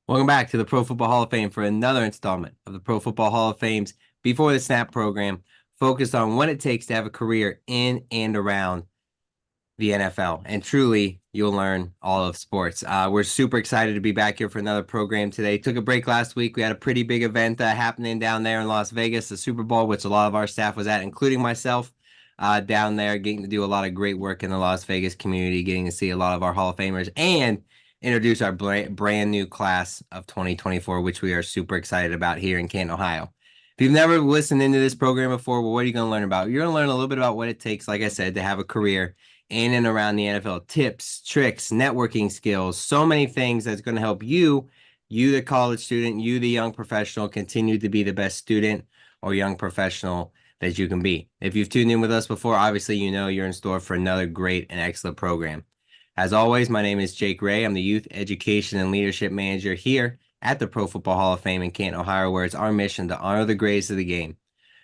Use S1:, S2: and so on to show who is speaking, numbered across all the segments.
S1: Welcome back to the Pro Football Hall of Fame for another installment of the Pro Football Hall of Fame's Before the Snap program, focused on what it takes to have a career in and around the NFL. And truly, you'll learn all of sports. We're super excited to be back here for another program today. Took a break last week. We had a pretty big event happening down there in Las Vegas, the Super Bowl, which a lot of our staff was at, including myself, down there, getting to do a lot of great work in the Las Vegas community, getting to see a lot of our Hall of Famers and introduce our brand new class of 2024, which we are super excited about here in Canton, Ohio. If you've never listened into this program before, well, what are you going to learn about? You're going to learn a little bit about what it takes, like I said, to have a career in and around the NFL. Tips, tricks, networking skills, so many things that's going to help you, the college student, you, the young professional, continue to be the best student or young professional that you can be. If you've tuned in with us before, obviously you know you're in store for another great and excellent program. As always, my name is Jake Ray. I'm the Youth Education and Leadership Manager here at the Pro Football Hall of Fame in Canton, Ohio, where it's our mission to honor the greats of the game,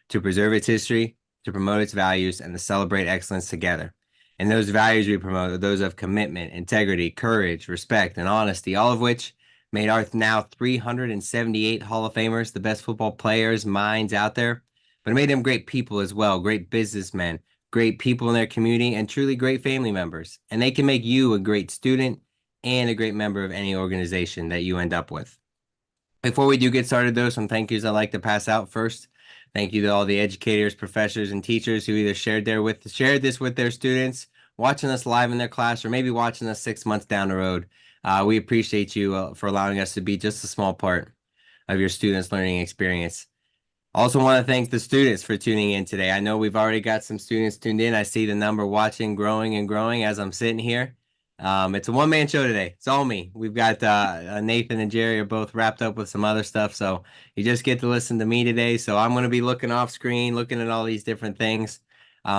S1: to preserve its history, to promote its values, and to celebrate excellence together. And those values we promote are those of commitment, integrity, courage, respect, and honesty, all of which made our now 378 Hall of Famers the best football players, minds out there, but it made them great people as well, great businessmen, great people in their community, and truly great family members. And they can make you a great student and a great member of any organization that you end up with. Before we do get started, though, some thank yous I'd like to pass out first. Thank you to all the educators, professors, and teachers who either shared this with their students, watching us live in their class, or maybe watching us 6 months down the road. We appreciate you for allowing us to be just a small part of your students' learning experience. Also want to thank the students for tuning in today. I know we've already got some students tuned in. I see the number watching growing and growing as I'm sitting here. It's a one-man show today. It's all me. We've got Nathan and Jerry are both wrapped up with some other stuff, so you just get to listen to me today. So I'm going to be looking off screen, looking at all these different things,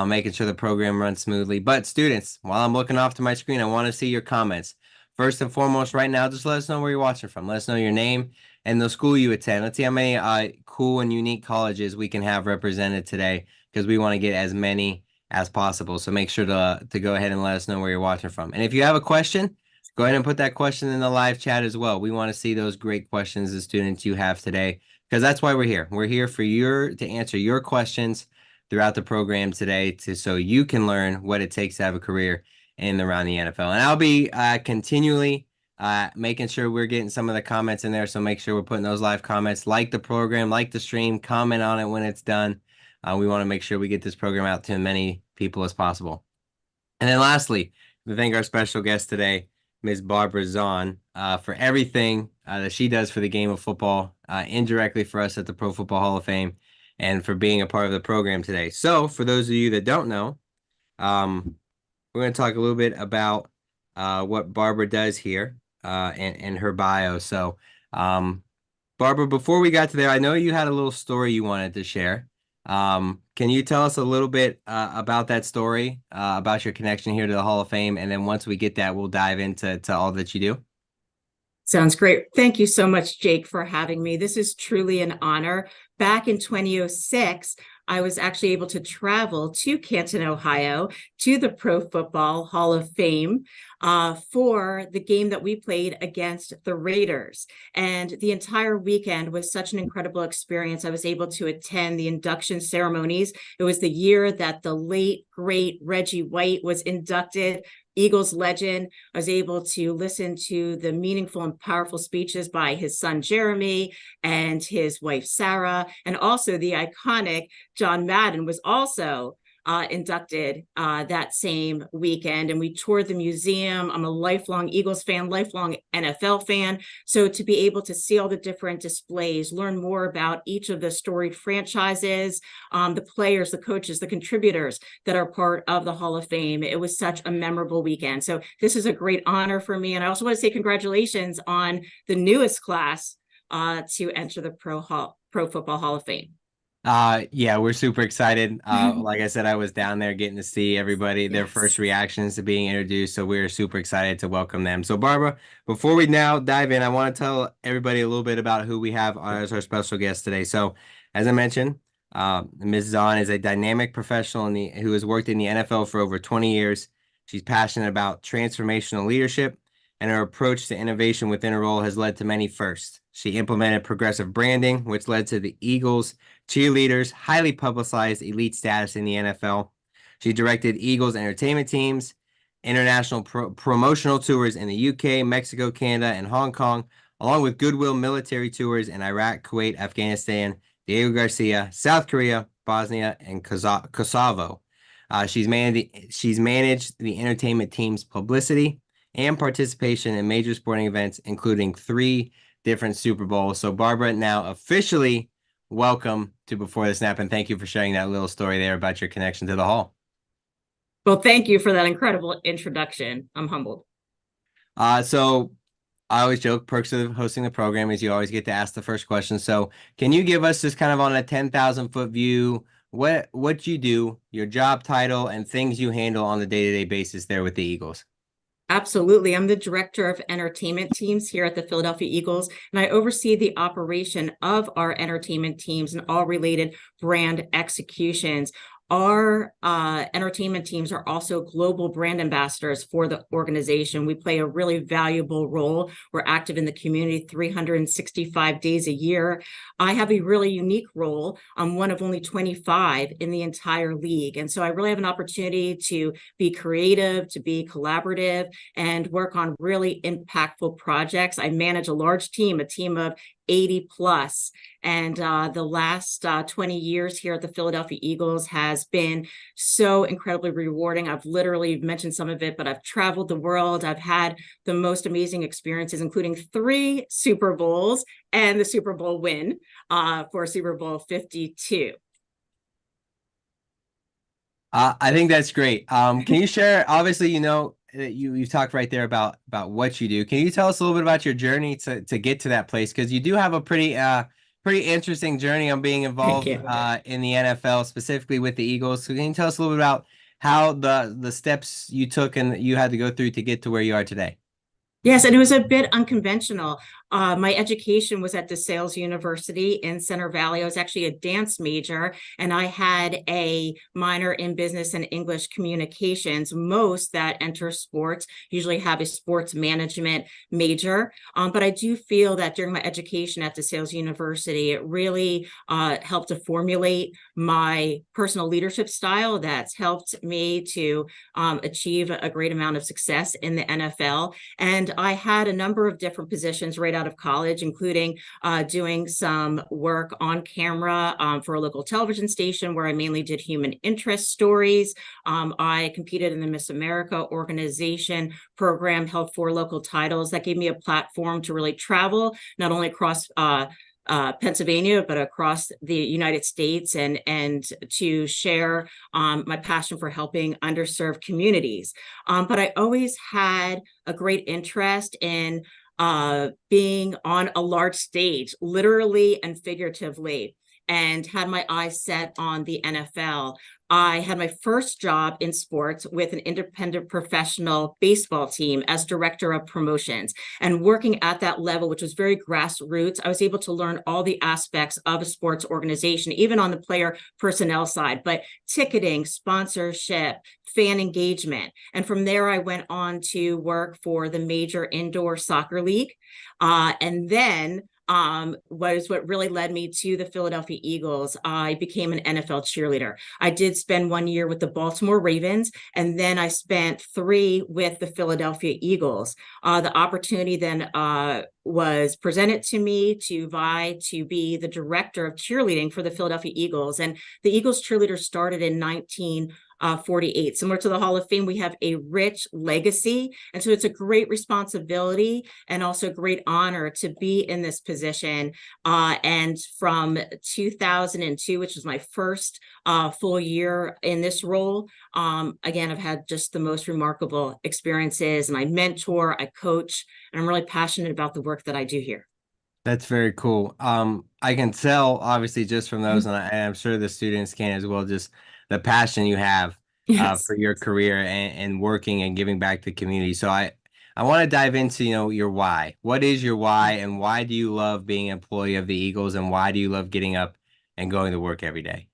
S1: making sure the program runs smoothly. But students, while I'm looking off to my screen, I want to see your comments. First and foremost, right now, just let us know where you're watching from. Let us know your name and the school you attend. Let's see how many cool and unique colleges we can have represented today, because we want to get as many as possible. So make sure to go ahead and let us know where you're watching from. And if you have a question, go ahead and put that question in the live chat as well. We want to see those great questions the students you have today, because that's why we're here. We're here for to answer your questions throughout the program today, so you can learn what it takes to have a career in and around the NFL. And I'll be continually making sure we're getting some of the comments in there. So make sure we're putting those live comments, like the program, like the stream, comment on it when it's done. We want to make sure we get this program out to as many people as possible. And then lastly, we thank our special guest today, Ms. Barbara Zaun, for everything that she does for the game of football, indirectly for us at the Pro Football Hall of Fame, and for being a part of the program today. So for those of you that don't know, we're going to talk a little bit about what Barbara does here and her bio. So, Barbara, before we got to there, I know you had a little story you wanted to share. Can you tell us a little bit about that story, about your connection here to the Hall of Fame? And then once we get that, we'll dive into all that you do.
S2: Sounds great. Thank you so much, Jake, for having me. This is truly an honor. Back in 2006, I was actually able to travel to Canton, Ohio, to the Pro Football Hall of Fame for the game that we played against the Raiders. And the entire weekend was such an incredible experience. I was able to attend the induction ceremonies. It was the year that the late, great Reggie White was inducted, Eagles legend. I was able to listen to the meaningful and powerful speeches by his son Jeremy and his wife Sarah, and also the iconic John Madden was also inducted that same weekend. And we toured the museum. I'm a lifelong Eagles fan, lifelong NFL fan. So to be able to see all the different displays, learn more about each of the storied franchises, the players, the coaches, the contributors that are part of the Hall of Fame, it was such a memorable weekend. So this is a great honor for me. And I also want to say congratulations on the newest class to enter the Pro Football Hall of Fame.
S1: Yeah, we're super excited. Like I said, I was down there getting to see everybody, their first
S2: Yes.
S1: reactions to being introduced. So we're super excited to welcome them. So Barbara, before we now dive in, I want to tell everybody a little bit about who we have as our special guest today. So as I mentioned, Ms. Zaun is a dynamic professional who has worked in the NFL for over 20 years. She's passionate about transformational leadership and her approach to innovation within her role has led to many firsts. She implemented progressive branding, which led to the Eagles cheerleaders' highly publicized elite status in the NFL. She directed Eagles entertainment teams, international promotional tours in the UK, Mexico, Canada, and Hong Kong, along with goodwill military tours in Iraq, Kuwait, Afghanistan, Diego Garcia, South Korea, Bosnia, and Kosovo. She's managed the entertainment team's publicity and participation in major sporting events, including 3 different Super Bowls. So, Barbara, now officially welcome to Before the Snap, and thank you for sharing that little story there about your connection to the Hall.
S2: Well, thank you for that incredible introduction. I'm humbled.
S1: So I always joke, perks of hosting the program is you always get to ask the first question. So can you give us just kind of on a 10,000-foot view what you do, your job title, and things you handle on the day-to-day basis there with the Eagles?
S2: Absolutely. I'm the director of entertainment teams here at the Philadelphia Eagles, and I oversee the operation of our entertainment teams and all related brand executions. Our entertainment teams are also global brand ambassadors for the organization. We play a really valuable role. We're active in the community 365 days a year. I have a really unique role. I'm one of only 25 in the entire league. And so I really have an opportunity to be creative, to be collaborative, and work on really impactful projects. I manage a large team, a team of 80 plus. And the last 20 years here at the Philadelphia Eagles has been so incredibly rewarding. I've literally mentioned some of it, but I've traveled the world. I've had the most amazing experiences, including 3 Super Bowls and the Super Bowl win for Super Bowl 52.
S1: I think that's great. Can you share, obviously, you've talked right there about what you do. Can you tell us a little bit about your journey to get to that place? Because you do have a pretty interesting journey on being
S2: Thank
S1: involved
S2: you.
S1: in the NFL, specifically with the Eagles. So can you tell us a little bit about how the steps you took and you had to go through to get to where you are today?
S2: Yes, and it was a bit unconventional. My education was at DeSales University in Center Valley. I was actually a dance major, and I had a minor in business and English communications. Most that enter sports usually have a sports management major. But I do feel that during my education at DeSales University, it really helped to formulate my personal leadership style that's helped me to achieve a great amount of success in the NFL. And I had a number of different positions right out of college, including doing some work on camera for a local television station where I mainly did human interest stories. I competed in the Miss America organization program, held 4 local titles. That gave me a platform to really travel, not only across Pennsylvania, but across the United States, and to share my passion for helping underserved communities. But I always had a great interest in being on a large stage, literally and figuratively, and had my eyes set on the NFL. I had my first job in sports with an independent professional baseball team as director of promotions. And working at that level, which was very grassroots, I was able to learn all the aspects of a sports organization, even on the player personnel side, but ticketing, sponsorship, fan engagement. And from there, I went on to work for the major indoor soccer league. And then was what really led me to the Philadelphia Eagles. I became an NFL cheerleader. I did spend 1 year with the Baltimore Ravens, and then I spent 3 with the Philadelphia Eagles. The opportunity then was presented to me to vie to be the director of cheerleading for the Philadelphia Eagles. And the Eagles cheerleaders started in 1948. Similar to the Hall of Fame, we have a rich legacy. And so it's a great responsibility and also a great honor to be in this position. And from 2002, which was my first full year in this role, again, I've had just the most remarkable experiences, and I mentor, I coach, and I'm really passionate about the work that I do here.
S1: That's very cool. I can tell, obviously, just from those, and I'm sure the students can as well, just the passion you have
S2: Yes.
S1: for your career and working and giving back to the community. So I want to dive into, your why. What is your why, and why do you love being an employee of the Eagles, and why do you love getting up and going to work every day?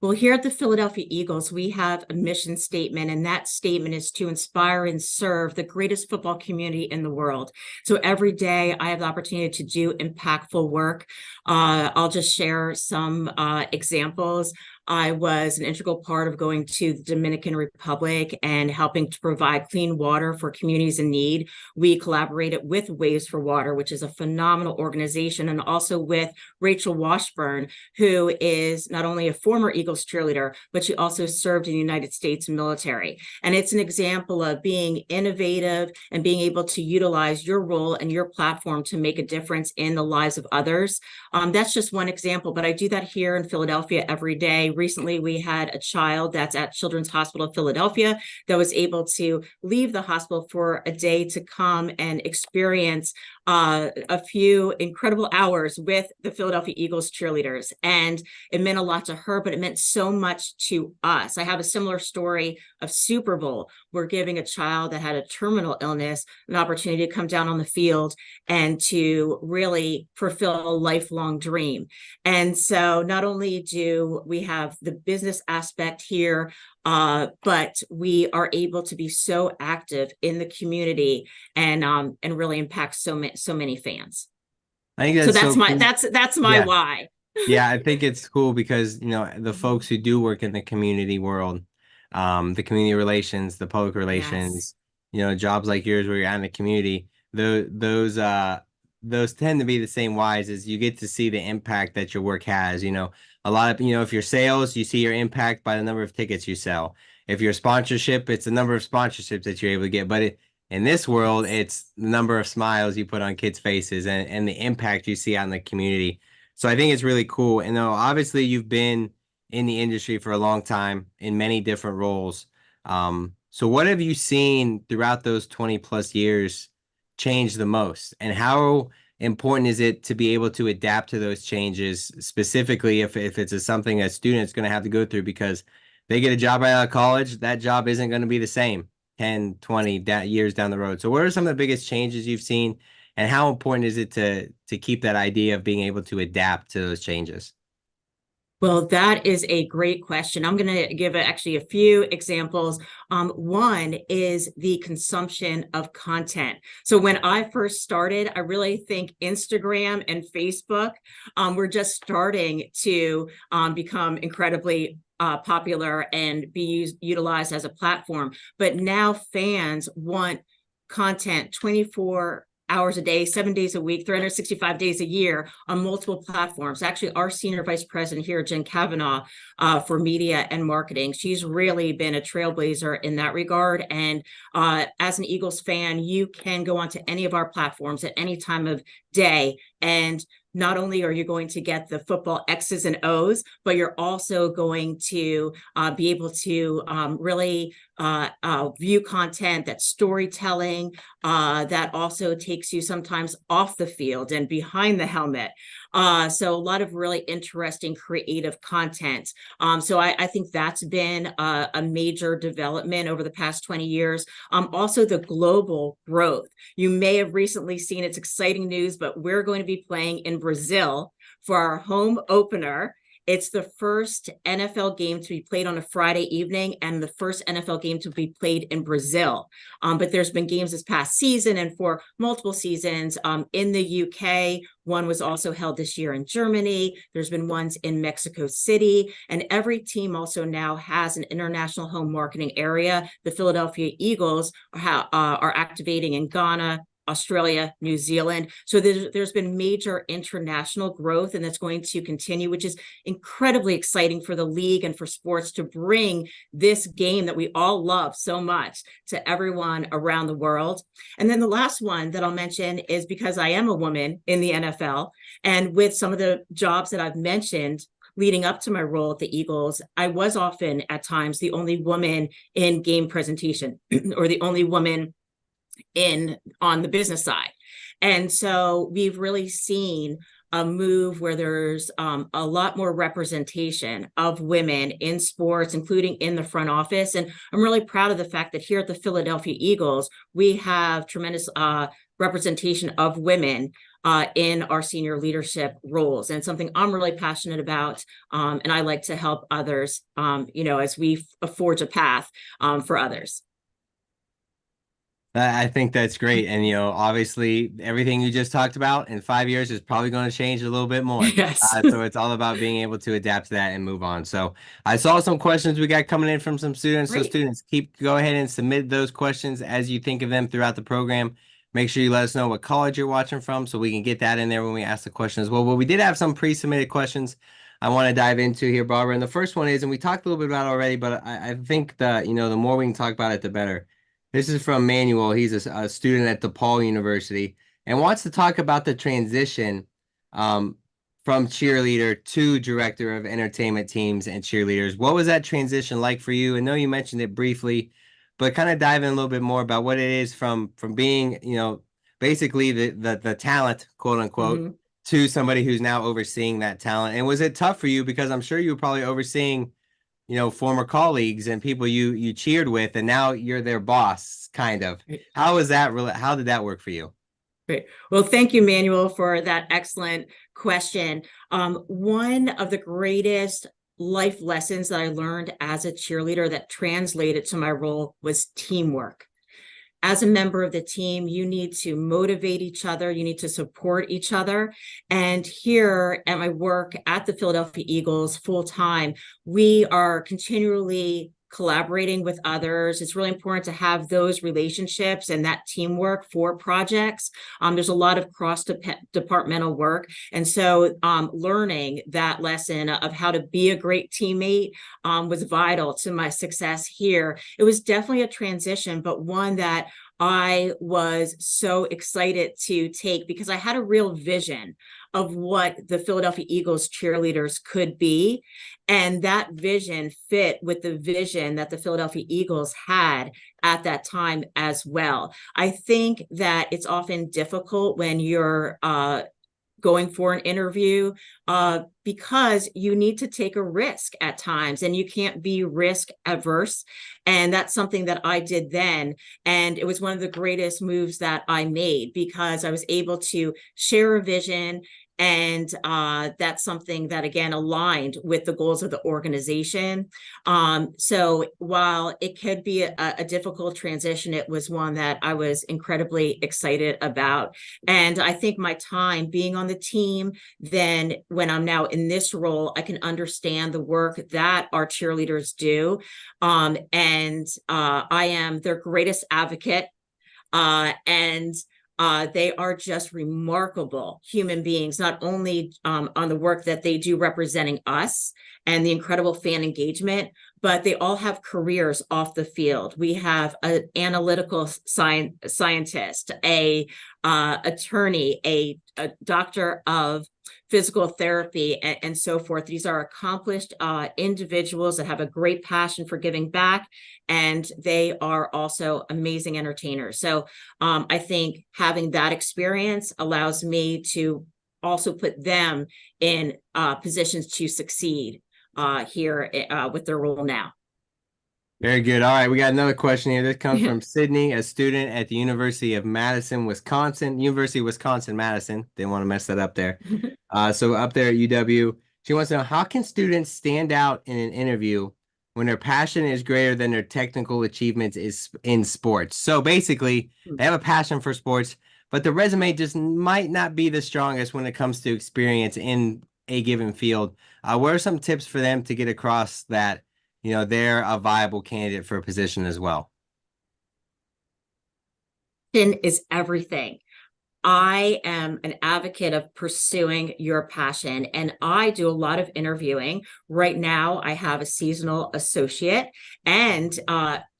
S2: Well, here at the Philadelphia Eagles, we have a mission statement, and that statement is to inspire and serve the greatest football community in the world. So every day I have the opportunity to do impactful work. I'll just share some examples. I was an integral part of going to the Dominican Republic and helping to provide clean water for communities in need. We collaborated with Waves for Water, which is a phenomenal organization, and also with Rachel Washburn, who is not only a former Eagles cheerleader, but she also served in the United States military. And it's an example of being innovative and being able to utilize your role and your platform to make a difference in the lives of others. That's just one example, but I do that here in Philadelphia every day. Recently, we had a child that's at Children's Hospital of Philadelphia that was able to leave the hospital for a day to come and experience a few incredible hours with the Philadelphia Eagles cheerleaders. And it meant a lot to her, but it meant so much to us. I have a similar story of Super Bowl. We're giving a child that had a terminal illness an opportunity to come down on the field and to really fulfill a lifelong dream. And so not only do we have the business aspect here, but we are able to be so active in the community and really impact so many fans.
S1: I think
S2: So
S1: that's
S2: that's
S1: so
S2: my
S1: cool.
S2: that's my
S1: Yeah.
S2: why.
S1: Yeah, I think it's cool because, the folks who do work in the community world, the community relations, the public
S2: Yes.
S1: relations, jobs like yours where you're out in the community, those tend to be the same whys as you get to see the impact that your work has. A lot of, if you're sales, you see your impact by the number of tickets you sell. If you're sponsorship, it's the number of sponsorships that you're able to get. But in this world,
S2: Yes.
S1: it's the number of smiles you put on kids' faces and the impact you see out in the community. So I think it's really cool. And obviously you've been in the industry for a long time in many different roles. So what have you seen throughout those 20 plus years change the most? And how important is it to be able to adapt to those changes, specifically if it's something a student's going to have to go through because they get a job right out of college, that job isn't going to be the same 10, 20 years down the road. So what are some of the biggest changes you've seen? And how important is it to keep that idea of being able to adapt to those changes?
S2: Well, that is a great question. I'm going to give actually a few examples. One is the consumption of content. So when I first started, I really think Instagram and Facebook were just starting to become incredibly popular and be utilized as a platform. But now fans want content 24 hours a day, 7 days a week, 365 days a year on multiple platforms. Actually, our senior vice president here, Jen Kavanaugh, for media and marketing, she's really been a trailblazer in that regard. And as an Eagles fan, you can go onto any of our platforms at any time of day, and not only are you going to get the football X's and O's, but you're also going to be able to really view content that's storytelling, that also takes you sometimes off the field and behind the helmet. So a lot of really interesting creative content. So I think that's been a major development over the past 20 years. Also the global growth. You may have recently seen, it's exciting news, but we're going to be playing in Brazil for our home opener. It's the first NFL game to be played on a Friday evening and the first NFL game to be played in Brazil. But there's been games this past season and for multiple seasons in the UK. One was also held this year in Germany. There's been ones in Mexico City. And every team also now has an international home marketing area. The Philadelphia Eagles are activating in Ghana, Australia, New Zealand. So there's been major international growth, and that's going to continue, which is incredibly exciting for the league and for sports to bring this game that we all love so much to everyone around the world. And then the last one that I'll mention is because I am a woman in the NFL, and with some of the jobs that I've mentioned, leading up to my role at the Eagles, I was often at times the only woman in game presentation or the only woman on the business side. And so we've really seen a move where there's a lot more representation of women in sports, including in the front office. And I'm really proud of the fact that here at the Philadelphia Eagles, we have tremendous representation of women in our senior leadership roles. And it's something I'm really passionate about. And I like to help others, as we forge a path for others.
S1: I think that's great. And, obviously everything you just talked about in 5 years is probably going to change a little bit more.
S2: Yes.
S1: So it's all about being able to adapt to that and move on. So I saw some questions we got coming in from some students. So
S2: Great.
S1: students, go ahead and submit those questions as you think of them throughout the program. Make sure you let us know what college you're watching from so we can get that in there when we ask the question as well. But we did have some pre-submitted questions I want to dive into here, Barbara. And the first one is, and we talked a little bit about it already, but I think that, the more we can talk about it, the better. This is from Manuel. He's a student at DePaul University and wants to talk about the transition from cheerleader to director of entertainment teams and cheerleaders. What was that transition like for you? I know you mentioned it briefly, but kind of dive in a little bit more about what it is from being, basically the talent, quote unquote,
S2: Mhm.
S1: to somebody who's now overseeing that talent. And was it tough for you? Because I'm sure you were probably overseeing former colleagues and people you cheered with, and now you're their boss, kind of. How was that really? How did that work for you?
S2: Great. Well, thank you, Manuel, for that excellent question. One of the greatest life lessons that I learned as a cheerleader that translated to my role was teamwork. As a member of the team, you need to motivate each other. You need to support each other. And here at my work at the Philadelphia Eagles full time, we are continually collaborating with others. It's really important to have those relationships and that teamwork for projects. There's a lot of cross-departmental work. And so learning that lesson of how to be a great teammate was vital to my success here. It was definitely a transition, but one that I was so excited to take because I had a real vision of what the Philadelphia Eagles cheerleaders could be. And that vision fit with the vision that the Philadelphia Eagles had at that time as well. I think that it's often difficult when you're going for an interview because you need to take a risk at times and you can't be risk averse. And that's something that I did then. And it was one of the greatest moves that I made because I was able to share a vision. And that's something that, again, aligned with the goals of the organization. So while it could be a difficult transition, it was one that I was incredibly excited about. And I think my time being on the team, then when I'm now in this role, I can understand the work that our cheerleaders do. And I am their greatest advocate. And they are just remarkable human beings, not only on the work that they do representing us and the incredible fan engagement, but they all have careers off the field. We have an analytical scientist, a attorney, a doctor of physical therapy, and so forth. These are accomplished individuals that have a great passion for giving back, and they are also amazing entertainers. So I think having that experience allows me to also put them in positions to succeed here with their role now.
S1: Very good. All right, we got another question here. This comes from Sydney, a student at the University of Madison, Wisconsin. University of Wisconsin, Madison. Didn't want to mess that up there. So up there at UW, she wants to know, how can students stand out in an interview when their passion is greater than their technical achievements is in sports? So basically, they have a passion for sports, but the resume just might not be the strongest when it comes to experience in a given field. What are some tips for them to get across that, they're a viable candidate for a position as well?
S2: Is everything. I am an advocate of pursuing your passion, and I do a lot of interviewing. Right now, I have a seasonal associate, and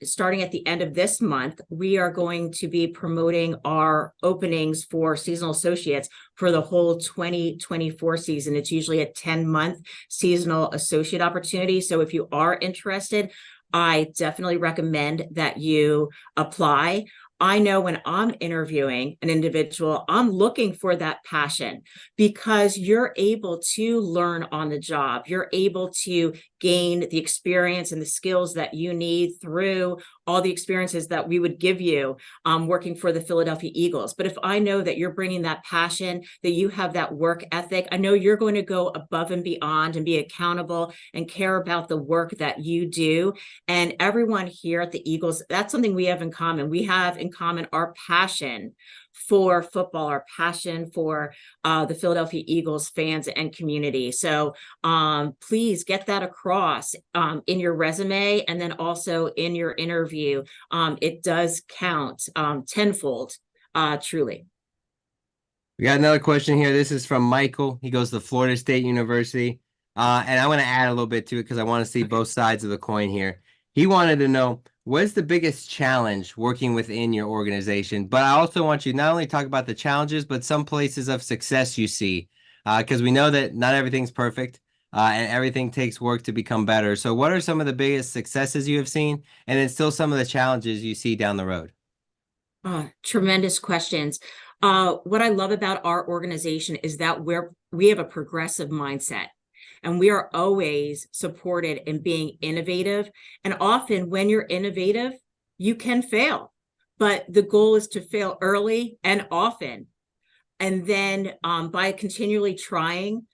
S2: starting at the end of this month, we are going to be promoting our openings for seasonal associates for the whole 2024 season. It's usually a 10-month seasonal associate opportunity. So if you are interested, I definitely recommend that you apply. I know when I'm interviewing an individual, I'm looking for that passion because you're able to learn on the job. You're able to gain the experience and the skills that you need through all the experiences that we would give you working for the Philadelphia Eagles. But if I know that you're bringing that passion, that you have that work ethic, I know you're going to go above and beyond and be accountable and care about the work that you do. And everyone here at the Eagles, that's something we have in common. We have in common our passion for football, our passion for the Philadelphia Eagles fans and community. So please get that across in your resume and then also in your interview. It does count tenfold, truly.
S1: We got another question here. This is from Michael. He goes to Florida State University. And I want to add a little bit to it because I want to see both sides of the coin here. He wanted to know, what's the biggest challenge working within your organization? But I also want you not only talk about the challenges, but some places of success you see, because we know that not everything's perfect, and everything takes work to become better. So what are some of the biggest successes you have seen, and then still some of the challenges you see down the road?
S2: Tremendous questions. What I love about our organization is that we have a progressive mindset. And we are always supported in being innovative. And often when you're innovative, you can fail. But the goal is to fail early and often. And then by continually trying,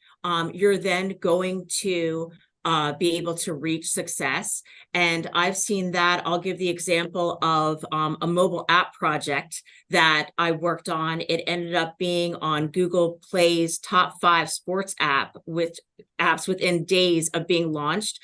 S2: you're then going to be able to reach success. And I've seen that. I'll give the example of a mobile app project that I worked on. It ended up being on Google Play's top 5 sports apps within days of being launched.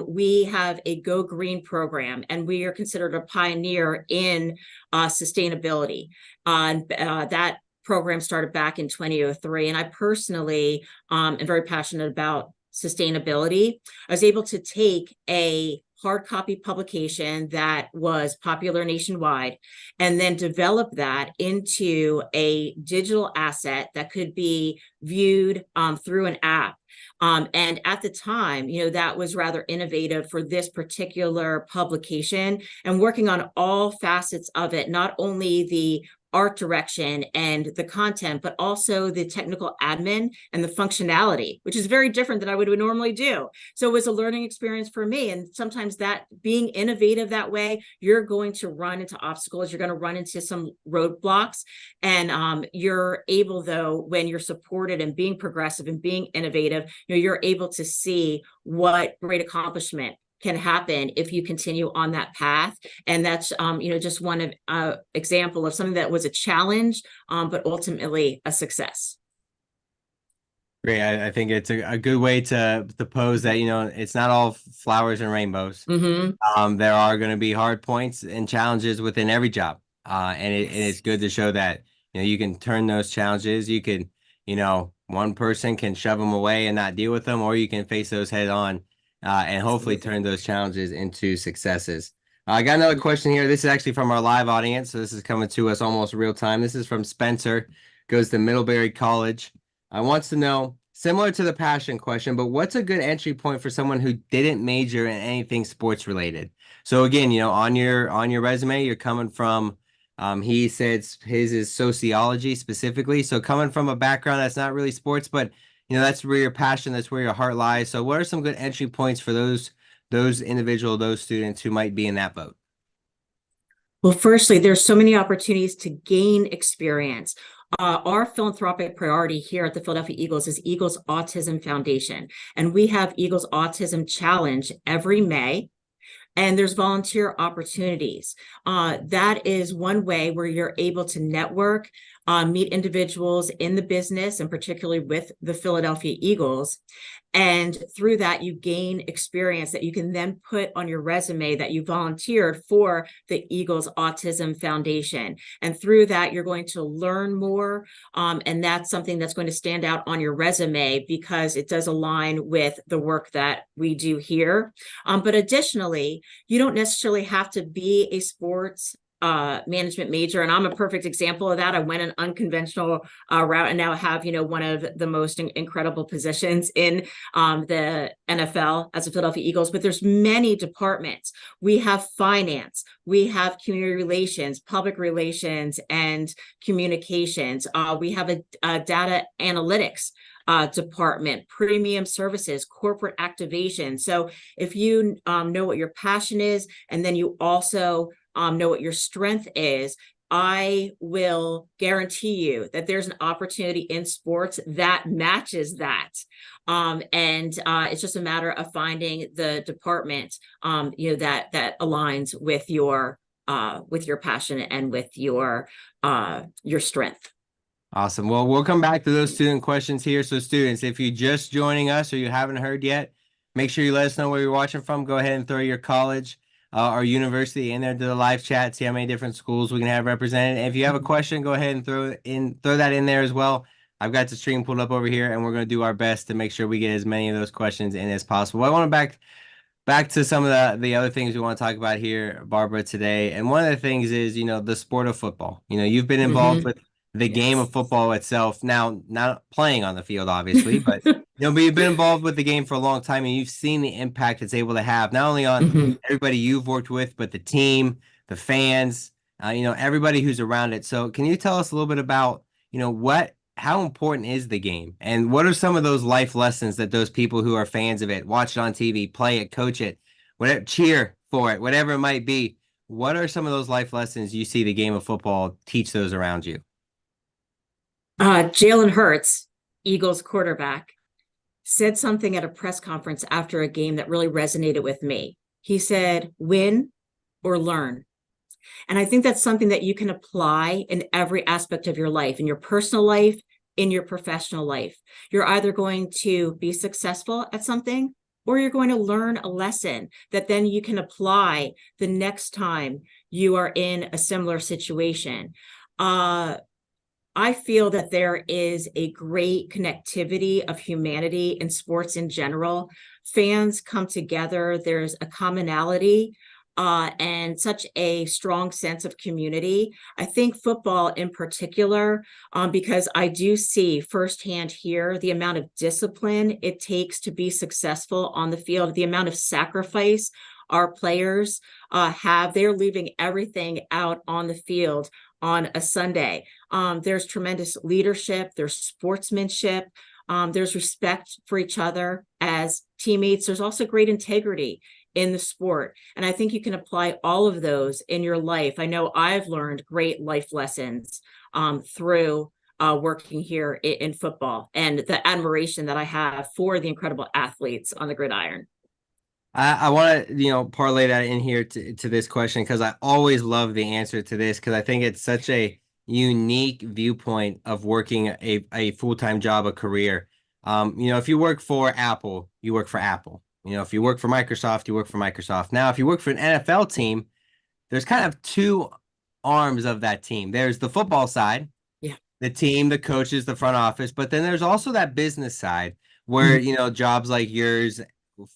S2: We have a Go Green program, and we are considered a pioneer in sustainability. That program started back in 2003, and I personally am very passionate about sustainability. I was able to take a hard copy publication that was popular nationwide and then develop that into a digital asset that could be viewed through an app. And at the time, that was rather innovative for this particular publication, and working on all facets of it, not only the art direction and the content, but also the technical admin and the functionality, which is very different than I would normally do. So it was a learning experience for me. And sometimes that being innovative that way, you're going to run into obstacles, you're going to run into some roadblocks. And you're able, though, when you're supported and being progressive and being innovative, you're able to see what great accomplishment can happen if you continue on that path. And that's just one example of something that was a challenge, but ultimately a success.
S1: Great. I think it's a good way to pose that, it's not all flowers and rainbows.
S2: Mm-hmm.
S1: There are going to be hard points and challenges within every job. And it's good to show that, you can turn those challenges. You can, one person can shove them away and not deal with them, or you can face those head on, and hopefully turn those challenges into successes. I got another question here. This is actually from our live audience. So this is coming to us almost real time. This is from Spencer, goes to Middlebury College. I wants to know, similar to the passion question, but what's a good entry point for someone who didn't major in anything sports related? So again, on your resume, you're coming from, he said his is sociology specifically. So coming from a background that's not really sports, but that's where your passion, that's where your heart lies. So what are some good entry points for those students who might be in that boat?
S2: Well, firstly, there's so many opportunities to gain experience. Our philanthropic priority here at the Philadelphia Eagles is Eagles Autism Foundation, and we have Eagles Autism Challenge every May. And there's volunteer opportunities. That is one way where you're able to network, meet individuals in the business, and particularly with the Philadelphia Eagles. And through that, you gain experience that you can then put on your resume that you volunteered for the Eagles Autism Foundation. And through that, you're going to learn more. And that's something that's going to stand out on your resume because it does align with the work that we do here. But additionally, you don't necessarily have to be a sports management major, and I'm a perfect example of that. I went an unconventional route and now have, one of the most incredible positions in the NFL as a Philadelphia Eagles. But there's many departments. We have finance, we have community relations, public relations, and communications. We have a data analytics department, premium services, corporate activation. So if you know what your passion is, and then you also know what your strength is, I will guarantee you that there's an opportunity in sports that matches that. And it's just a matter of finding the department, that aligns with your passion and with your strength.
S1: Awesome. Well, we'll come back to those student questions here. So, students, if you're just joining us or you haven't heard yet, make sure you let us know where you're watching from. Go ahead and throw your college or university in there to the live chat. See how many different schools we can have represented. And if you have a question, go ahead and throw that in there as well. I've got the stream pulled up over here, and we're going to do our best to make sure we get as many of those questions in as possible. I want to back to some of the other things we want to talk about here, Barbara, today. And one of the things is, the sport of football. You've been involved with the game of
S2: Yes.
S1: football itself. Now, not playing on the field, obviously, but but you've been involved with the game for a long time, and you've seen the impact it's able to have, not only on everybody you've worked with, but the team, the fans, everybody who's around it. So can you tell us a little bit about, how important is the game? And what are some of those life lessons that those people who are fans of it, watch it on TV, play it, coach it, whatever, cheer for it, whatever it might be? What are some of those life lessons you see the game of football teach those around you?
S2: Jalen Hurts, Eagles quarterback, said something at a press conference after a game that really resonated with me. He said, win or learn. And I think that's something that you can apply in every aspect of your life, in your personal life, in your professional life. You're either going to be successful at something, or you're going to learn a lesson that then you can apply the next time you are in a similar situation. I feel that there is a great connectivity of humanity in sports in general. Fans come together, there's a commonality and such a strong sense of community. I think football in particular, because I do see firsthand here the amount of discipline it takes to be successful on the field, the amount of sacrifice our players have. They're leaving everything out on the field on a Sunday. There's tremendous leadership, there's sportsmanship, there's respect for each other as teammates. There's also great integrity in the sport. And I think you can apply all of those in your life. I know I've learned great life lessons through working here in football, and the admiration that I have for the incredible athletes on the gridiron.
S1: I want to, parlay that in here to this question, because I always love the answer to this, because I think it's such a unique viewpoint of working a full-time job, a career. If you work for Apple, you work for Apple. If you work for Microsoft, you work for Microsoft. Now, if you work for an NFL team, there's kind of two arms of that team. There's the football side,
S2: Yeah.
S1: the team, the coaches, the front office, but then there's also that business side where, jobs like yours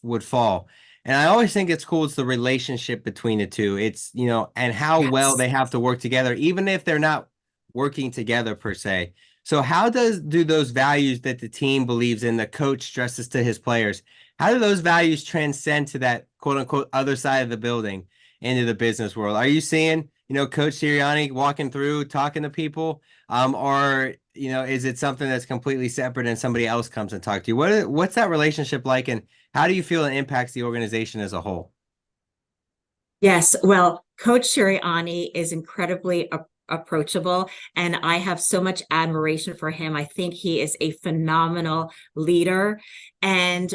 S1: would fall. And I always think it's cool. It's the relationship between the two. It's, and how well
S2: Yes.
S1: they have to work together, even if they're not working together per se. So how do those values that the team believes in, the coach stresses to his players, how do those values transcend to that quote unquote other side of the building into the business world? Are you seeing, Coach Sirianni walking through, talking to people, or is it something that's completely separate and somebody else comes and talk to you? What's that relationship like, and how do you feel it impacts the organization as a whole?
S2: Yes, well, Coach Sirianni is incredibly approachable, and I have so much admiration for him. I think he is a phenomenal leader. And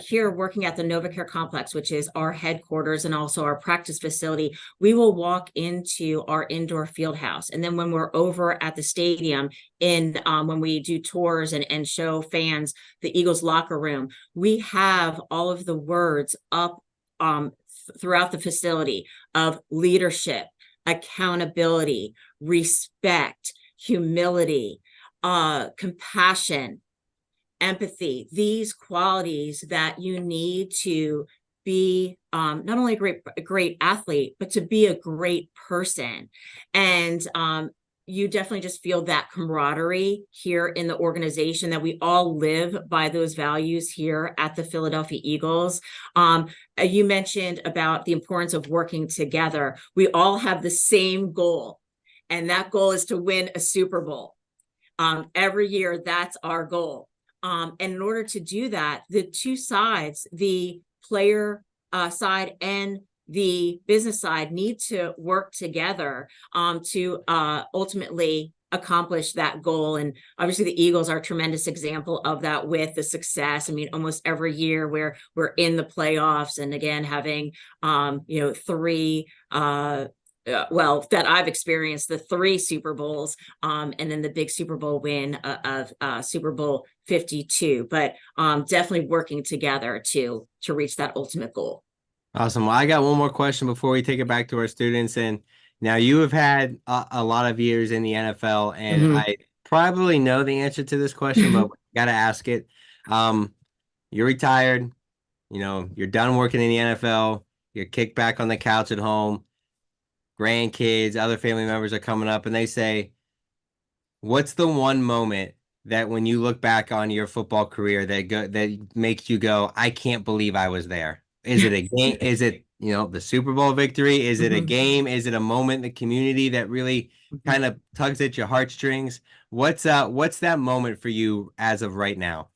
S2: here, working at the NovaCare Complex, which is our headquarters and also our practice facility, we will walk into our indoor field house. And then when we're over at the stadium, when we do tours and show fans the Eagles locker room, we have all of the words up throughout the facility of leadership, accountability, respect, humility, compassion, empathy, these qualities that you need to be not only a great athlete, but to be a great person. And you definitely just feel that camaraderie here in the organization, that we all live by those values here at the Philadelphia Eagles. You mentioned about the importance of working together. We all have the same goal, and that goal is to win a Super Bowl. Every year, that's our goal. And in order to do that, the two sides, the player side and the business side, need to work together to ultimately accomplish that goal. And obviously the Eagles are a tremendous example of that with the success. I mean, almost every year where we're in the playoffs, and again, having three that I've experienced, the three Super Bowls, and then the big Super Bowl win of Super Bowl 52. But definitely working together to reach that ultimate goal.
S1: Awesome. Well, I got one more question before we take it back to our students. And now you have had a lot of years in the NFL, and
S2: Mhm.
S1: I probably know the answer to this question, but got to ask it. You're retired, you're done working in the NFL, you're kicked back on the couch at home, grandkids, other family members are coming up, and they say, what's the one moment that when you look back on your football career that makes you go, I can't believe I was there? Is it a game? Is it, the Super Bowl victory? Is it a
S2: Mhm.
S1: game? Is it a moment in the community that really
S2: Mhm.
S1: kind of tugs at your heartstrings? What's that moment for you as of right now?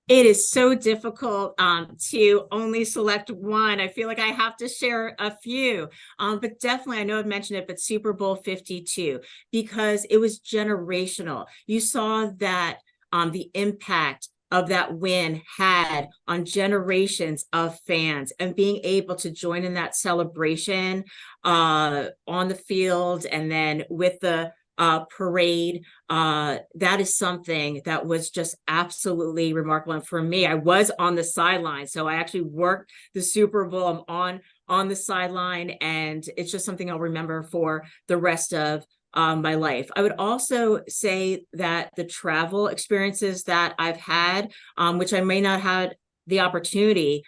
S2: It is so difficult to only select one. I feel like I have to share a few, but definitely, I know I've mentioned it, but Super Bowl 52, because it was generational. You saw that the impact of that win had on generations of fans, and being able to join in that celebration on the field, and then with the parade. That is something that was just absolutely remarkable. And for me, I was on the sideline, so I actually worked the Super Bowl. I'm on the sideline, and it's just something I'll remember for the rest of my life. I would also say that the travel experiences that I've had, which I may not have the opportunity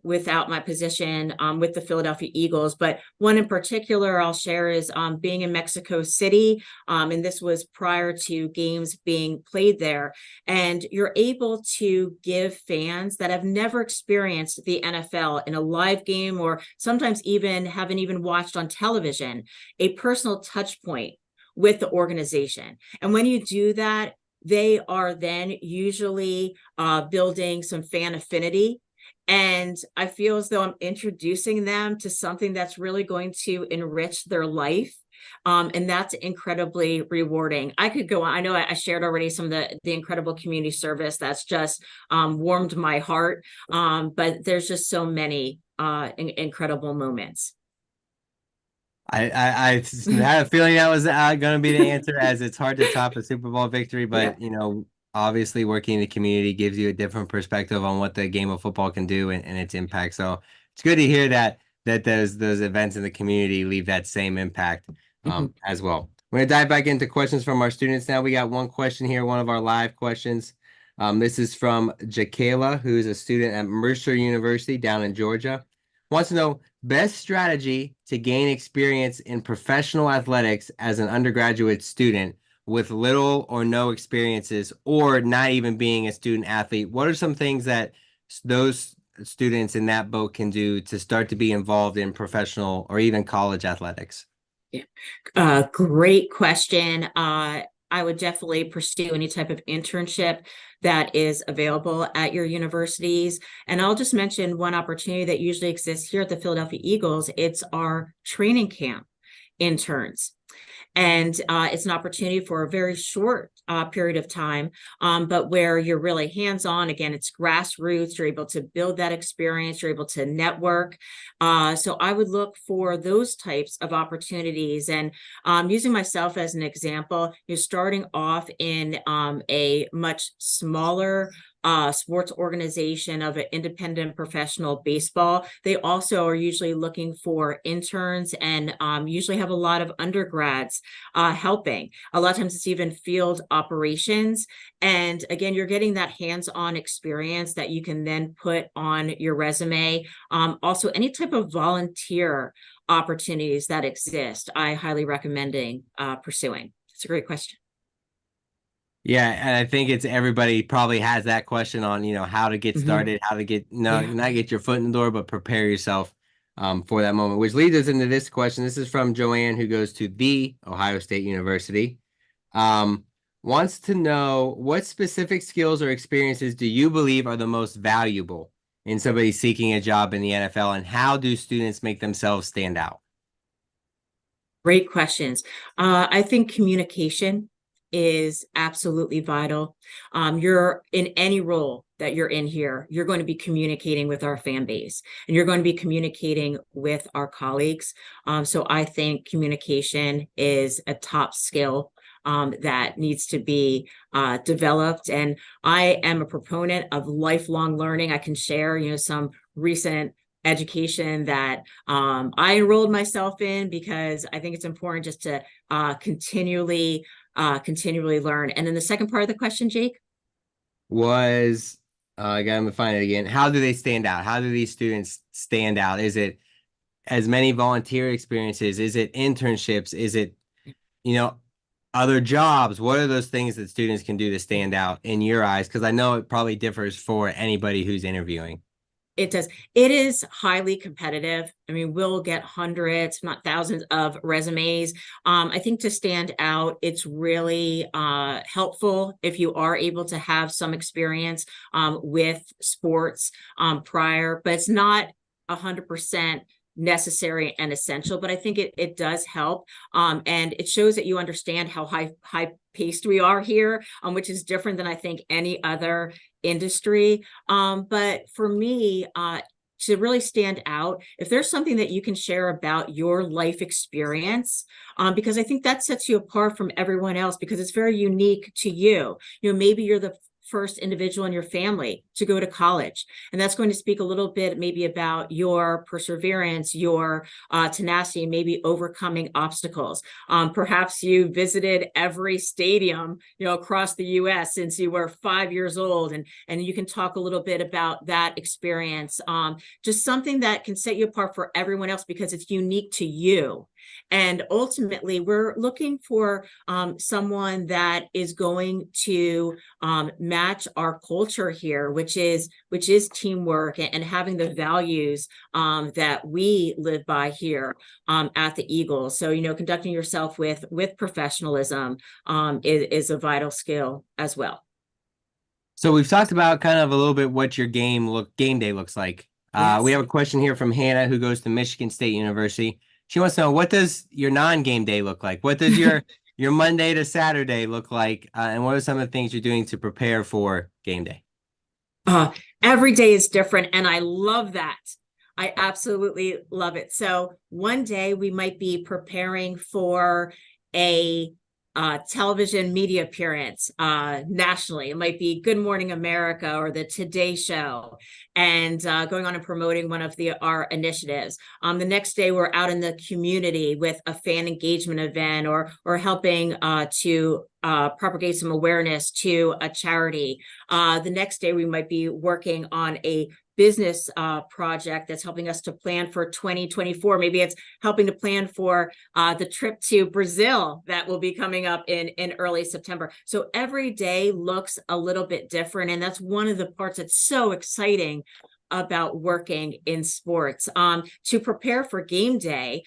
S2: without my position with the Philadelphia Eagles. But one in particular I'll share is being in Mexico City. And this was prior to games being played there. And you're able to give fans that have never experienced the NFL in a live game, or sometimes even haven't even watched on television, a personal touch point with the organization. And when you do that, they are then usually building some fan affinity. And I feel as though I'm introducing them to something that's really going to enrich their life. And that's incredibly rewarding. I could go on. I know I shared already some of the incredible community service that's just warmed my heart. But there's just so many incredible moments.
S1: I had a feeling that was going to be the answer, as it's hard to top a Super Bowl victory,
S2: Yeah.
S1: but obviously working in the community gives you a different perspective on what the game of football can do, and its impact. So it's good to hear that those events in the community leave that same impact
S2: Mhm.
S1: as well. We're gonna dive back into questions from our students now. We got one question here, one of our live questions. This is from Jakayla, who is a student at Mercer University down in Georgia. Wants to know best strategy to gain experience in professional athletics as an undergraduate student with little or no experiences, or not even being a student athlete. What are some things that those students in that boat can do to start to be involved in professional or even college athletics?
S2: Yeah. Great question. I would definitely pursue any type of internship that is available at your universities. And I'll just mention one opportunity that usually exists here at the Philadelphia Eagles. It's our training camp interns. And it's an opportunity for a very short period of time, but where you're really hands-on. Again, it's grassroots. You're able to build that experience. You're able to network. So I would look for those types of opportunities. And using myself as an example, you're starting off in a much smaller sports organization of an independent professional baseball, they also are usually looking for interns and usually have a lot of undergrads helping. A lot of times it's even field operations. And again, you're getting that hands-on experience that you can then put on your resume. Also, any type of volunteer opportunities that exist, I highly recommending pursuing. It's a great question.
S1: Yeah, and I think it's everybody probably has that question on, how to get
S2: Mm-hmm.
S1: started, how to get no,
S2: Yeah.
S1: not get your foot in the door, but prepare yourself for that moment. Which leads us into this question. This is from Joanne, who goes to the Ohio State University. Um, Wants to know what specific skills or experiences do you believe are the most valuable in somebody seeking a job in the NFL, and how do students make themselves stand out?
S2: Great questions. I think communication is absolutely vital. You're in any role that you're in here, you're going to be communicating with our fan base and you're going to be communicating with our colleagues. So I think communication is a top skill that needs to be developed. And I am a proponent of lifelong learning. I can share, some recent education that I enrolled myself in because I think it's important just to continually learn. And then the second part of the question, Jake?
S1: Was I gotta find it again. How do they stand out? How do these students stand out? Is it as many volunteer experiences? Is it internships? Is it, you know, other jobs? What are those things that students can do to stand out in your eyes? Because I know it probably differs for anybody who's interviewing.
S2: It does. It is highly competitive. I mean, we'll get hundreds, not thousands of resumes. I think to stand out, it's really helpful if you are able to have some experience with sports prior, but it's not 100% necessary and essential, but I think it does help. And it shows that you understand how high paced we are here, which is different than I think any other industry. But for me, to really stand out, if there's something that you can share about your life experience, because I think that sets you apart from everyone else because it's very unique to you. Maybe you're the first individual in your family to go to college. And that's going to speak a little bit maybe about your perseverance, your tenacity, maybe overcoming obstacles. Perhaps you visited every stadium, across the US since you were 5 years old. And you can talk a little bit about that experience. Just something that can set you apart for everyone else because it's unique to you. And ultimately, we're looking for someone that is going to match our culture here, which is teamwork and having the values that we live by here at the Eagles. So, conducting yourself with professionalism is a vital skill as well.
S1: So we've talked about kind of a little bit what your game day looks like. We
S2: Yes.
S1: have a question here from Hannah, who goes to Michigan State University. She wants to know, what does your non-game day look like? What does your Monday to Saturday look like? And what are some of the things you're doing to prepare for game day?
S2: Uh, every day is different, and I love that. I absolutely love it. So one day we might be preparing for a television media appearance nationally. It might be Good Morning America or the Today Show, and going on and promoting one of our initiatives. The next day, we're out in the community with a fan engagement event or helping to propagate some awareness to a charity. The next day, we might be working on a business project that's helping us to plan for 2024. Maybe it's helping to plan for the trip to Brazil that will be coming up in early September. So every day looks a little bit different. And that's one of the parts that's so exciting about working in sports. To prepare for game day,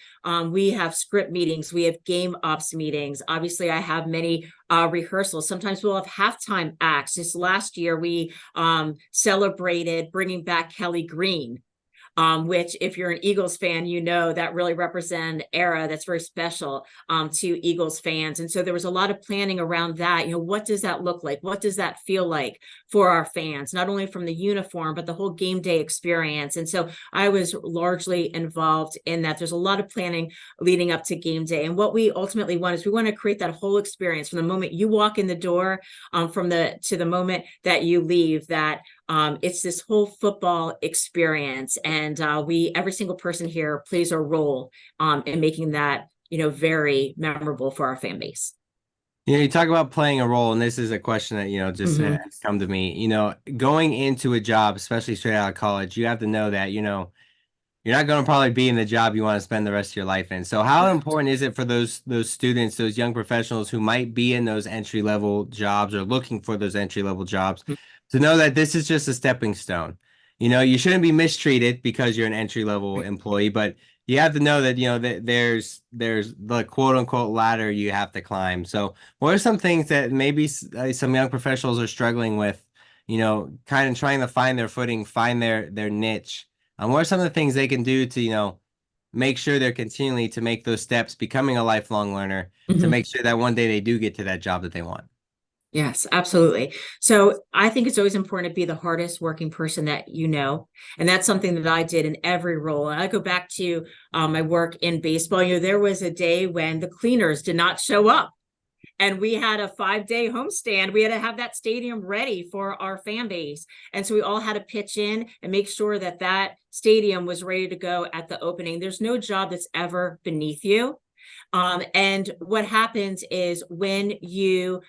S2: we have script meetings, we have game ops meetings. Obviously, I have many rehearsals. Sometimes we'll have halftime acts. This last year, we celebrated bringing back Kelly Green which if you're an Eagles fan, you know that really represent an era that's very special to Eagles fans. And so there was a lot of planning around that. What does that look like? What does that feel like for our fans, not only from the uniform, but the whole game day experience? And so I was largely involved in that. There's a lot of planning leading up to game day. And what we ultimately want is we want to create that whole experience from the moment you walk in the door to the moment that you leave, that it's this whole football experience. And every single person here plays a role in making that, very memorable for our fan base.
S1: You talk about playing a role, and this is a question that, just has
S2: Mm-hmm.
S1: come to me. Going into a job, especially straight out of college, you have to know that, you're not going to probably be in the job you want to spend the rest of your life in. So how important is it for those students, those young professionals who might be in those entry level jobs or looking for those entry level jobs to know that this is just a stepping stone? You shouldn't be mistreated because you're an entry level employee, but you have to know that, that there's the quote unquote ladder you have to climb. So what are some things that maybe some young professionals are struggling with, kind of trying to find their footing, find their niche? What are some of the things they can do to, make sure they're continually to make those steps, becoming a lifelong learner, to
S2: Mm-hmm.
S1: make sure that one day they do get to that job that they want?
S2: Yes, absolutely. So I think it's always important to be the hardest working person that you know. And that's something that I did in every role. And I go back to my work in baseball. There was a day when the cleaners did not show up, and we had a 5-day homestand. We had to have that stadium ready for our fan base. And so we all had to pitch in and make sure that that stadium was ready to go at the opening. There's no job that's ever beneath you. And what happens is when you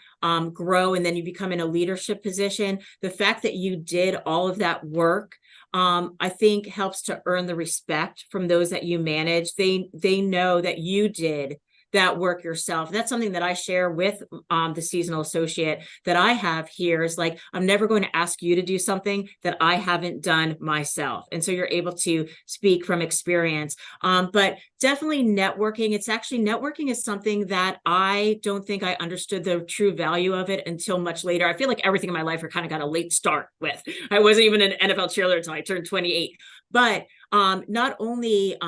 S2: grow and then you become in a leadership position, the fact that you did all of that work, I think helps to earn the respect from those that you manage. They know that you did that work yourself. That's something that I share with the seasonal associate that I have here, is like, I'm never going to ask you to do something that I haven't done myself. And so you're able to speak from experience. But definitely networking. It's actually, networking is something that I don't think I understood the true value of it until much later. I feel like everything in my life I kind of got a late start with. I wasn't even an NFL cheerleader until I turned 28. But not only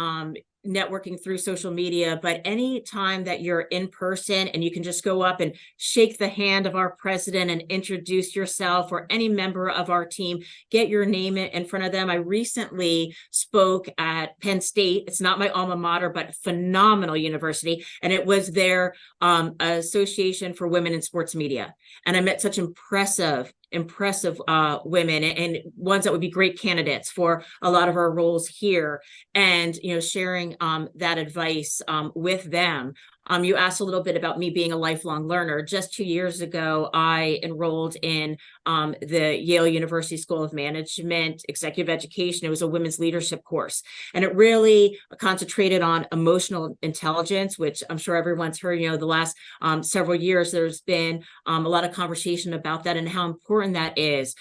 S2: networking through social media, but any time that you're in person and you can just go up and shake the hand of our president and introduce yourself, or any member of our team, get your name in front of them. I recently spoke at Penn State. It's not my alma mater, but phenomenal university. And it was their Association for Women in Sports Media. And I met such impressive women, and ones that would be great candidates for a lot of our roles here. And sharing that advice with them. You asked a little bit about me being a lifelong learner. Just 2 years ago, I enrolled in the Yale University School of Management Executive Education. It was a women's leadership course, and it really concentrated on emotional intelligence, which I'm sure everyone's heard. The last several years, there's been a lot of conversation about that and how important that is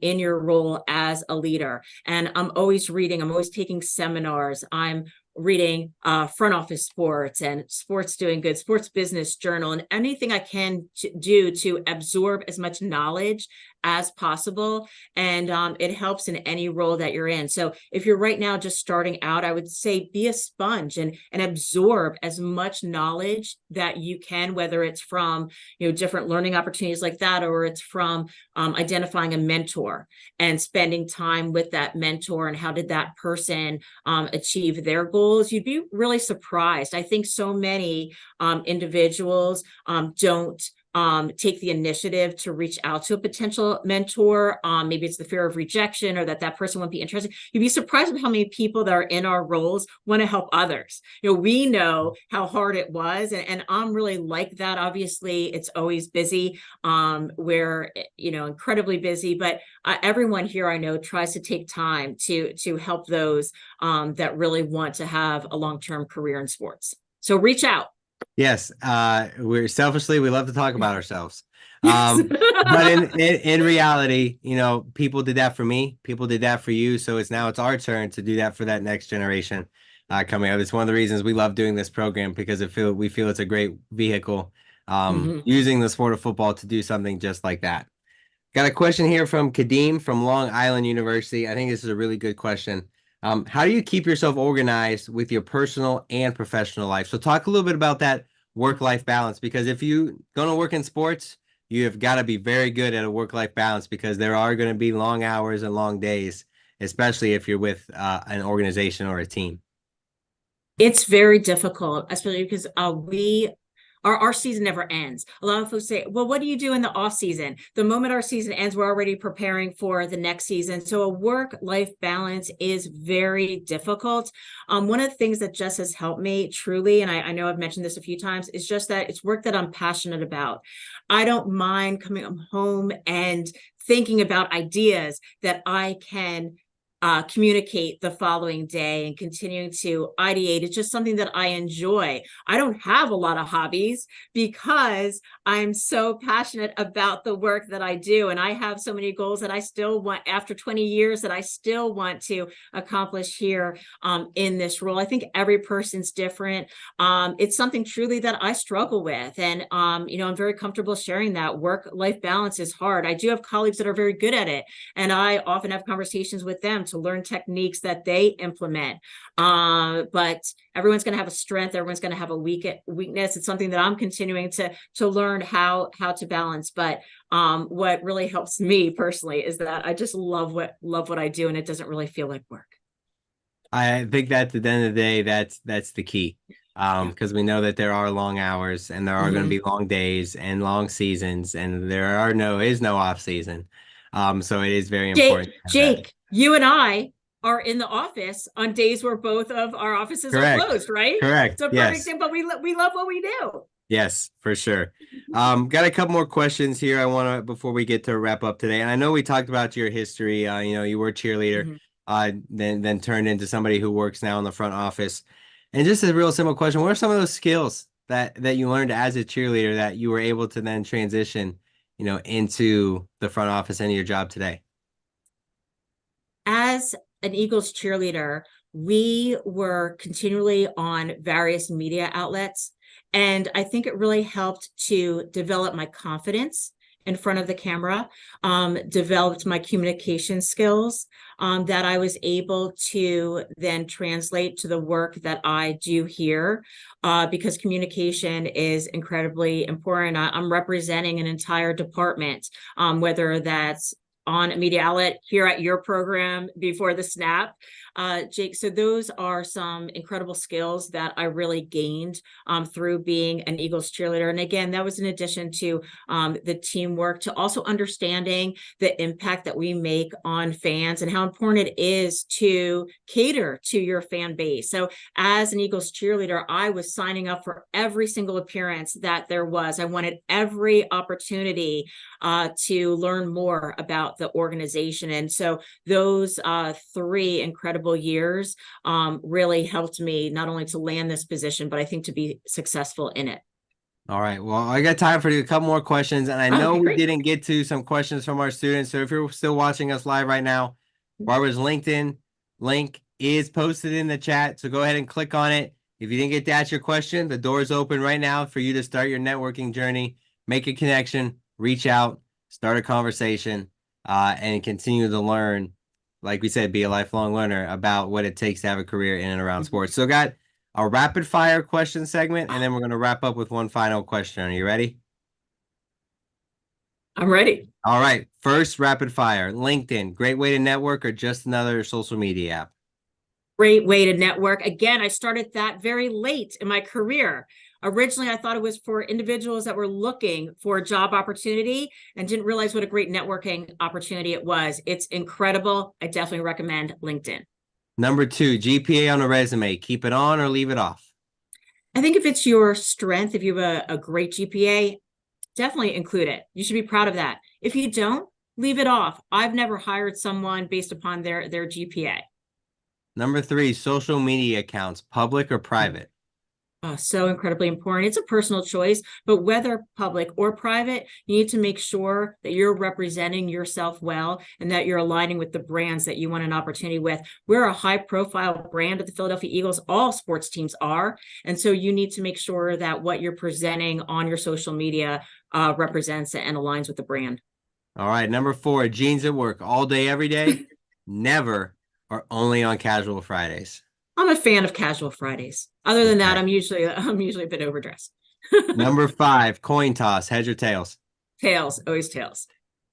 S2: in your role as a leader. And I'm always reading, I'm always taking seminars. I'm reading Front Office Sports and Sports Doing Good, Sports Business Journal, and anything I can do to absorb as much knowledge as possible. And it helps in any role that you're in. So if you're right now just starting out, I would say be a sponge and absorb as much knowledge that you can, whether it's from different learning opportunities like that, or it's from identifying a mentor and spending time with that mentor, and how did that person achieve their goals. You'd be really surprised. I think so many individuals don't take the initiative to reach out to a potential mentor. Maybe it's the fear of rejection, or that person won't be interested. You'd be surprised at how many people that are in our roles want to help others. We know how hard it was, and I'm really like that. Obviously, it's always busy. We're incredibly busy, but everyone here I know tries to take time to help those that really want to have a long-term career in sports. So reach out.
S1: Yes, we love to talk about ourselves.
S2: Yes.
S1: But in reality, people did that for me, people did that for you. So it's our turn to do that for that next generation coming up. It's one of the reasons we love doing this program, because we feel it's a great vehicle
S2: Mhm.
S1: using the sport of football to do something just like that. Got a question here from Kadeem from Long Island University. I think this is a really good question. How do you keep yourself organized with your personal and professional life? So talk a little bit about that work-life balance, because if you going to work in sports, you have got to be very good at a work-life balance, because there are going to be long hours and long days, especially if you're with an organization or a team.
S2: It's very difficult, especially because our season never ends. A lot of folks say, well, what do you do in the off season? The moment our season ends, we're already preparing for the next season. So a work-life balance is very difficult. One of the things that just has helped me truly, and I know I've mentioned this a few times, is just that it's work that I'm passionate about. I don't mind coming home and thinking about ideas that I can communicate the following day and continuing to ideate. It's just something that I enjoy. I don't have a lot of hobbies because I'm so passionate about the work that I do. And I have so many goals that I still want, after 20 years, that I still want to accomplish here in this role. I think every person's different. It's something truly that I struggle with. And, I'm very comfortable sharing that. Work-life balance is hard. I do have colleagues that are very good at it. And I often have conversations with them to learn techniques that they implement. But everyone's going to have a strength. Everyone's going to have a weakness. It's something that I'm continuing to learn how to balance. But what really helps me personally is that I just love what I do, and it doesn't really feel like work.
S1: I think that at the end of the day, that's the key.
S2: Yeah.
S1: Because we know that there are long hours and there are going to
S2: Mhm.
S1: be long days and long seasons, and is no off season. So it is very important to have that.
S2: Jake, you and I are in the office on days where both of our offices are
S1: Correct.
S2: closed, right?
S1: Correct.
S2: It's a perfect
S1: Yes.
S2: example. We love what we do.
S1: Yes, for sure. Got a couple more questions here I want to before we get to wrap up today. And I know we talked about your history. You were a cheerleader,
S2: Mhm.
S1: then turned into somebody who works now in the front office. And just a real simple question, what are some of those skills that you learned as a cheerleader that you were able to then transition, into the front office and your job today?
S2: As an Eagles cheerleader, we were continually on various media outlets. And I think it really helped to develop my confidence in front of the camera, developed my communication skills that I was able to then translate to the work that I do here, because communication is incredibly important. I'm representing an entire department, whether that's on a media outlet here at your program before the snap, Jake. So those are some incredible skills that I really gained through being an Eagles cheerleader. And again, that was in addition to the teamwork, to also understanding the impact that we make on fans and how important it is to cater to your fan base. So as an Eagles cheerleader, I was signing up for every single appearance that there was. I wanted every opportunity to learn more about the organization. And so those 3 incredible years really helped me not only to land this position, but I think to be successful in it.
S1: All right. Well, I got time for a couple more questions, and I
S2: Oh,
S1: know
S2: okay,
S1: we
S2: great.
S1: didn't get to some questions from our students. So if you're still watching us live right now, Barbara's LinkedIn link is posted in the chat. So go ahead and click on it. If you didn't get to ask your question, the door is open right now for you to start your networking journey, make a connection, reach out, start a conversation, and continue to learn. Like we said, be a lifelong learner about what it takes to have a career in and around sports. So, got a rapid fire question segment, and then we're going to wrap up with one final question. Are you ready?
S2: I'm ready.
S1: All right. First, rapid fire. LinkedIn, great way to network or just another social media app?
S2: Great way to network. Again, I started that very late in my career. Originally, I thought it was for individuals that were looking for a job opportunity and didn't realize what a great networking opportunity it was. It's incredible. I definitely recommend LinkedIn.
S1: Number two, GPA on a resume, keep it on or leave it off?
S2: I think if it's your strength, if you have a great GPA, definitely include it. You should be proud of that. If you don't, leave it off. I've never hired someone based upon their GPA.
S1: Number three, social media accounts, public or private?
S2: So incredibly important. It's a personal choice, but whether public or private, you need to make sure that you're representing yourself well and that you're aligning with the brands that you want an opportunity with. We're a high profile brand at the Philadelphia Eagles. All sports teams are. And so you need to make sure that what you're presenting on your social media represents and aligns with the brand.
S1: All right. Number four, jeans at work, all day, every day? Never or only on casual Fridays?
S2: I'm a fan of casual Fridays. Other than that,
S1: Okay.
S2: I'm usually a bit overdressed.
S1: Number 5, coin toss, heads or tails?
S2: Tails, always tails.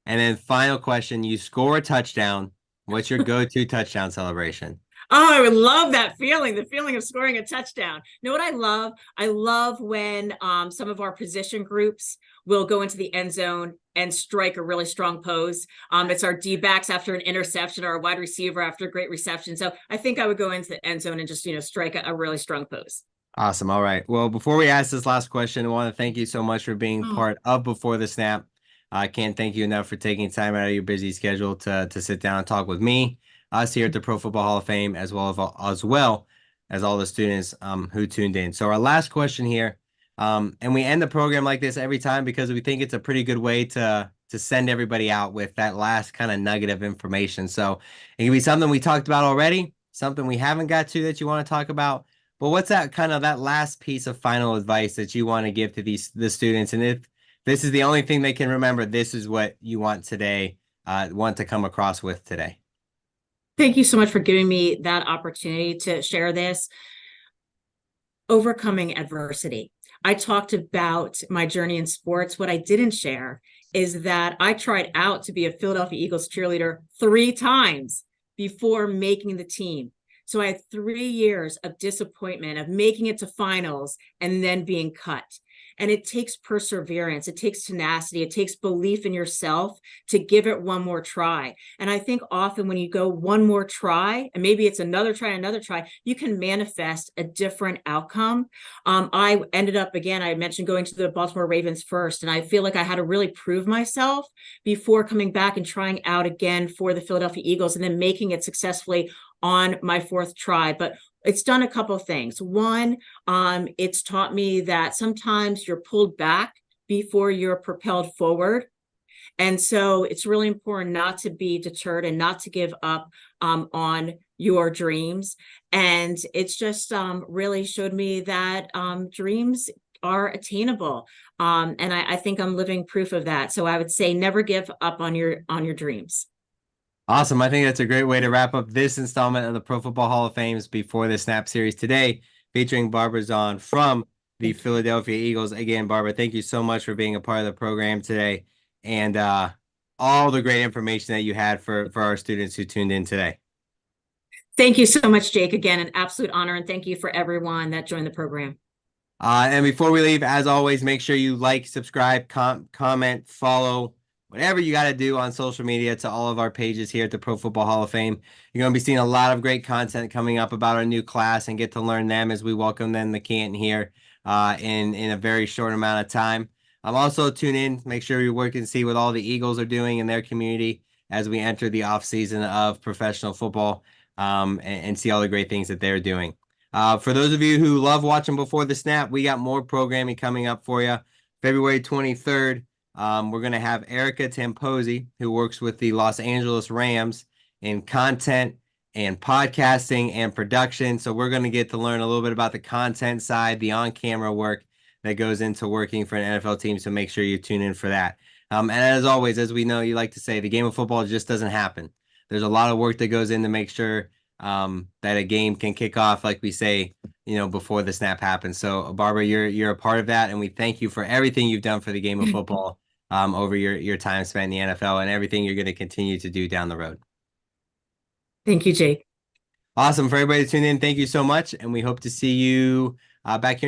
S1: And then final question, you score a touchdown. What's your go-to touchdown celebration?
S2: Oh, I would love that feeling, the feeling of scoring a touchdown. You know what I love? I love when some of our position groups will go into the end zone and strike a really strong pose. It's our D-backs after an interception or a wide receiver after a great reception. So I think I would go into the end zone and just, strike a really strong pose.
S1: Awesome. All right. Well, before we ask this last question, I want to thank you so much for being
S2: Oh,
S1: part of Before the Snap. I can't thank you enough for taking time out of your busy schedule to sit down and talk with me, us here at the Pro Football Hall of Fame, as well as all the students who tuned in. So our last question here, and we end the program like this every time because we think it's a pretty good way to send everybody out with that last kind of nugget of information. So it can be something we talked about already, something we haven't got to that you want to talk about. But what's that last piece of final advice that you want to give to the students? And if this is the only thing they can remember, this is what you want today, want to come across with today.
S2: thank you so much for giving me that opportunity to share this. Overcoming adversity. I talked about my journey in sports. What I didn't share is that I tried out to be a Philadelphia Eagles cheerleader 3 times before making the team. So I had 3 years of disappointment of making it to finals and then being cut. And it takes perseverance, it takes tenacity, it takes belief in yourself to give it one more try. And I think often when you go one more try, and maybe it's another try, you can manifest a different outcome. I ended up, again, I mentioned going to the Baltimore Ravens first, and I feel like I had to really prove myself before coming back and trying out again for the Philadelphia Eagles and then making it successfully on my 4th try. But it's done a couple of things. One, it's taught me that sometimes you're pulled back before you're propelled forward. And so it's really important not to be deterred and not to give up on your dreams. And it's just really showed me that dreams are attainable. And I think I'm living proof of that. So I would say never give up on your dreams.
S1: Awesome. I think that's a great way to wrap up this installment of the Pro Football Hall of Fame's Before the Snap series today, featuring Barbara Zaun from the
S2: Thank you.
S1: Philadelphia Eagles. Again, Barbara, thank you so much for being a part of the program today and all the great information that you had for our students who tuned in today.
S2: Thank you so much, Jake. Again, an absolute honor. And thank you for everyone that joined the program.
S1: And before we leave, as always, make sure you like, subscribe, comment, follow, whatever you got to do on social media to all of our pages here at the Pro Football Hall of Fame. You're going to be seeing a lot of great content coming up about our new class and get to learn them as we welcome them to Canton here in a very short amount of time. I'm also tune in, make sure you're working to see what all the Eagles are doing in their community as we enter the off season of professional football and see all the great things that they're doing. For those of you who love watching Before the Snap, we got more programming coming up for you. February 23rd, we're going to have Erica Tamposi, who works with the Los Angeles Rams in content and podcasting and production. So we're going to get to learn a little bit about the content side, the on-camera work that goes into working for an NFL team. So make sure you tune in for that. And as always, as we know, you like to say, the game of football just doesn't happen. There's a lot of work that goes in to make sure that a game can kick off, like we say, before the snap happens. So, Barbara, you're a part of that, and we thank you for everything you've done for the game of football over your time spent in the NFL and everything you're going to continue to do down the road.
S2: Thank you, Jake.
S1: Awesome. For everybody to tune in, thank you so much, and we hope to see you back here.